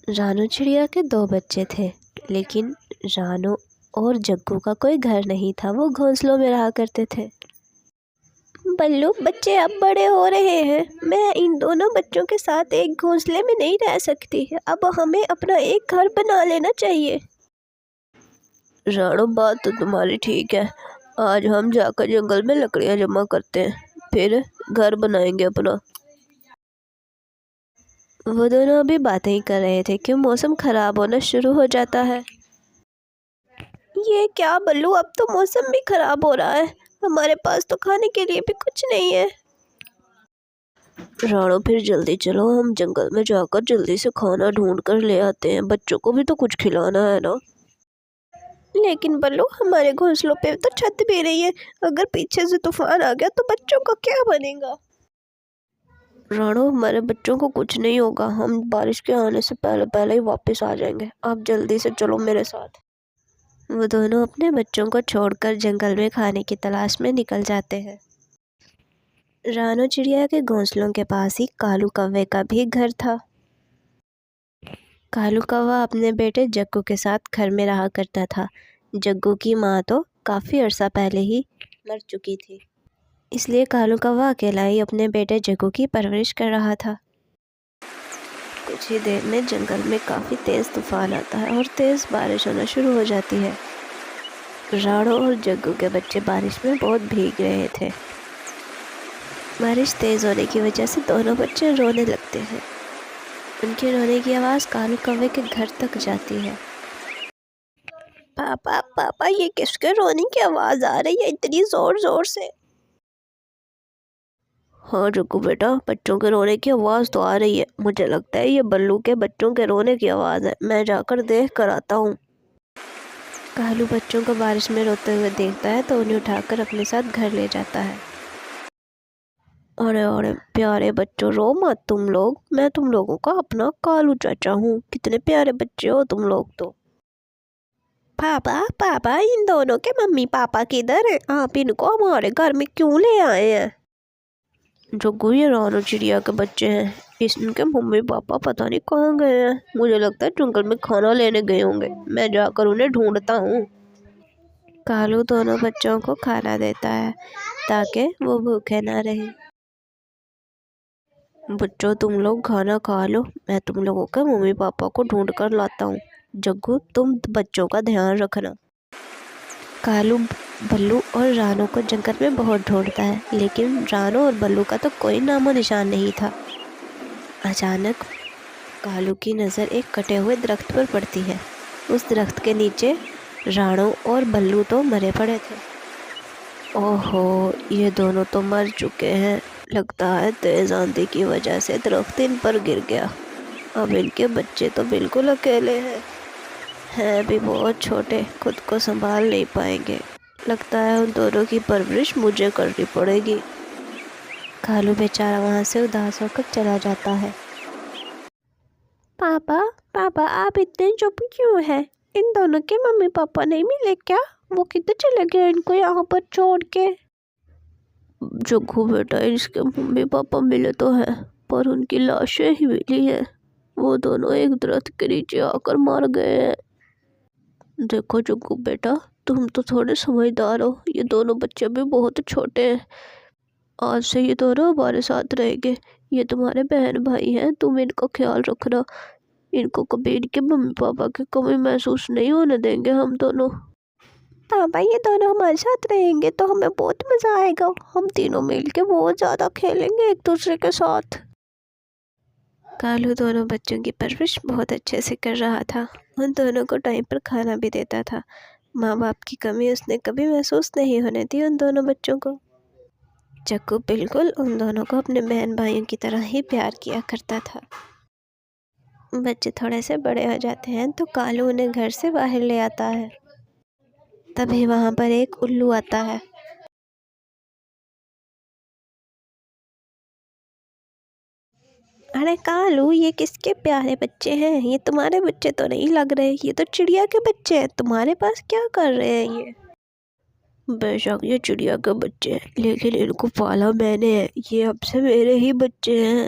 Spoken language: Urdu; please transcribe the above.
رانو چڑیا کے 2 بچے تھے، لیکن رانو اور جگو کا کوئی گھر نہیں تھا، وہ گھونسلوں میں رہا کرتے تھے۔ بلو، بچے اب بڑے ہو رہے ہیں، میں ان دونوں بچوں کے ساتھ ایک گھونسلے میں نہیں رہ سکتی، اب ہمیں اپنا ایک گھر بنا لینا چاہیے۔ رانو، بات تو تمہاری ٹھیک ہے، آج ہم جا کر جنگل میں لکڑیاں جمع کرتے ہیں، پھر گھر بنائیں گے اپنا۔ وہ دونوں ابھی باتیں ہی کر رہے تھے کہ موسم خراب ہونا شروع ہو جاتا ہے۔ یہ کیا بلو، اب تو موسم بھی خراب ہو رہا ہے، ہمارے پاس تو کھانے کے لیے بھی کچھ نہیں ہے۔ رانو، پھر جلدی چلو، ہم جنگل میں جا کر جلدی سے کھانا ڈھونڈ کر لے آتے ہیں، بچوں کو بھی تو کچھ کھلانا ہے نا۔ لیکن بلو، ہمارے گھونسلوں پہ تو چھت بھی نہیں ہے، اگر پیچھے سے طوفان آ گیا تو بچوں کا کیا بنے گا؟ رانو، ہمارے بچوں کو کچھ نہیں ہوگا، ہم بارش کے آنے سے پہلے ہی واپس آ جائیں گے، آپ جلدی سے چلو میرے ساتھ۔ وہ دونوں اپنے بچوں کو چھوڑ کر جنگل میں کھانے کی تلاش میں نکل جاتے ہیں۔ رانو چڑیا کے گھونسلوں کے پاس ہی کالو کوے کا بھی گھر تھا۔ کالو کوا اپنے بیٹے جگو کے ساتھ گھر میں رہا کرتا تھا۔ جگو کی ماں تو کافی عرصہ پہلے ہی مر چکی تھی، اس لیے کالو کوا اکیلا ہی اپنے بیٹے جگو کی پرورش کر رہا تھا۔ کچھ ہی دیر میں جنگل میں کافی تیز طوفان آتا ہے اور تیز بارش ہونا شروع ہو جاتی ہے۔ رانو اور جگو کے بچے بارش میں بہت بھیگ رہے تھے۔ بارش تیز ہونے کی وجہ سے دونوں بچے رونے لگتے ہیں۔ ان کے رونے کی آواز کالو کوے کے گھر تک جاتی ہے۔ پاپا پاپا، یہ کس کے رونے کی آواز آ رہی ہے اتنی زور زور سے؟ ہاں جگو بیٹا، بچوں کے رونے کی آواز تو آ رہی ہے، مجھے لگتا ہے یہ بلو کے بچوں کے رونے کی آواز ہے، میں جا کر دیکھ کر آتا ہوں۔ کالو بچوں کو بارش میں روتے ہوئے دیکھتا ہے تو انہیں اٹھا کر اپنے ساتھ گھر لے جاتا ہے۔ ارے پیارے بچوں، رو مت تم لوگ، میں تم لوگوں کا اپنا کالو چاچا ہوں، کتنے پیارے بچے ہو تم لوگ تو۔ پاپا، ان دونوں کے ممی پاپا کدھر ہیں؟ آپ ان کو ہمارے گھر میں کیوں لے آئے ہیں؟ جگو، یہ رانو چڑیا کے بچے ہیں، ان کے ممی پاپا پتہ نہیں کہاں گئے ہیں، مجھے لگتا ہے جنگل میں کھانا لینے گئے ہوں گے، میں جا کر انہیں ڈھونڈتا ہوں۔ کالو دونوں بچوں کو کھانا دیتا ہے تاکہ وہ بھوکے نہ رہیں۔ بچوں، تم لوگ کھانا کھا لو، میں تم لوگوں کے ممی پاپا کو ڈھونڈ کر لاتا ہوں۔ جگو، تم بچوں کا دھیان رکھنا۔ کالو بلو اور رانو کو جنگل میں بہت ڈھونڈتا ہے، لیکن رانو اور بلو کا تو کوئی نام و نشان نہیں تھا۔ اچانک کالو کی نظر ایک کٹے ہوئے درخت پر پڑتی ہے۔ اس درخت کے نیچے رانو اور بلو تو مرے پڑے تھے۔ اوہو، یہ دونوں تو مر چکے ہیں، لگتا ہے تیز آندھی کی وجہ سے درخت ان پر گر گیا، اب ان کے بچے تو بالکل اکیلے ہیں بھی بہت چھوٹے، خود کو سنبھال نہیں پائیں گے، لگتا ہے ان دونوں کی پرورش مجھے کرنی پڑے گی۔ کالو بیچارہ وہاں سے اداس ہو کر چلا جاتا ہے۔ پاپا آپ اتنے چپ کیوں ہیں؟ ان دونوں کے ممی پاپا نہیں ملے کیا؟ وہ کدھر چلے گئے ان کو یہاں پر چھوڑ کے؟ جگو بیٹا، اس کے ممی پاپا ملے تو ہیں، پر ان کی لاشیں ہی ملی ہیں، وہ دونوں ایک درخت کے نیچے آ کر مر گئے ہیں۔ دیکھو جگو بیٹا، تم تو تھوڑے سمجھدار ہو، یہ دونوں بچے بھی بہت چھوٹے ہیں، آج سے یہ دونوں ہمارے ساتھ رہیں گے، یہ تمہارے بہن بھائی ہیں، تم ان کا خیال رکھنا، ان کو کبھی ان کے ممی پاپا کی کمی محسوس نہیں ہونے دیں گے ہم دونوں۔ پاپا، یہ دونوں ہمارے ساتھ رہیں گے تو ہمیں بہت مزہ آئے گا، ہم تینوں مل کے بہت زیادہ کھیلیں گے ایک دوسرے کے ساتھ۔ کالو دونوں بچوں کی پرورش بہت اچھے سے کر رہا تھا، ان دونوں کو ٹائم پر کھانا بھی دیتا تھا، ماں باپ کی کمی اس نے کبھی محسوس نہیں ہونے دی ان دونوں بچوں کو۔ جگو بالکل ان دونوں کو اپنے بہن بھائیوں کی طرح ہی پیار کیا کرتا تھا۔ بچے تھوڑے سے بڑے ہو جاتے ہیں تو کالو انہیں گھر سے باہر لے آتا ہے، تبھی وہاں پر ایک الو آتا ہے۔ ارے کالو، یہ کس کے پیارے بچے ہیں؟ یہ تمہارے بچے تو نہیں لگ رہے، یہ تو چڑیا کے بچے ہیں، تمہارے پاس کیا کر رہے ہیں یہ؟ بے شک یہ چڑیا کے بچے ہیں، لیکن ان کو پالا میں نے ہے، یہ اب سے میرے ہی بچے ہیں۔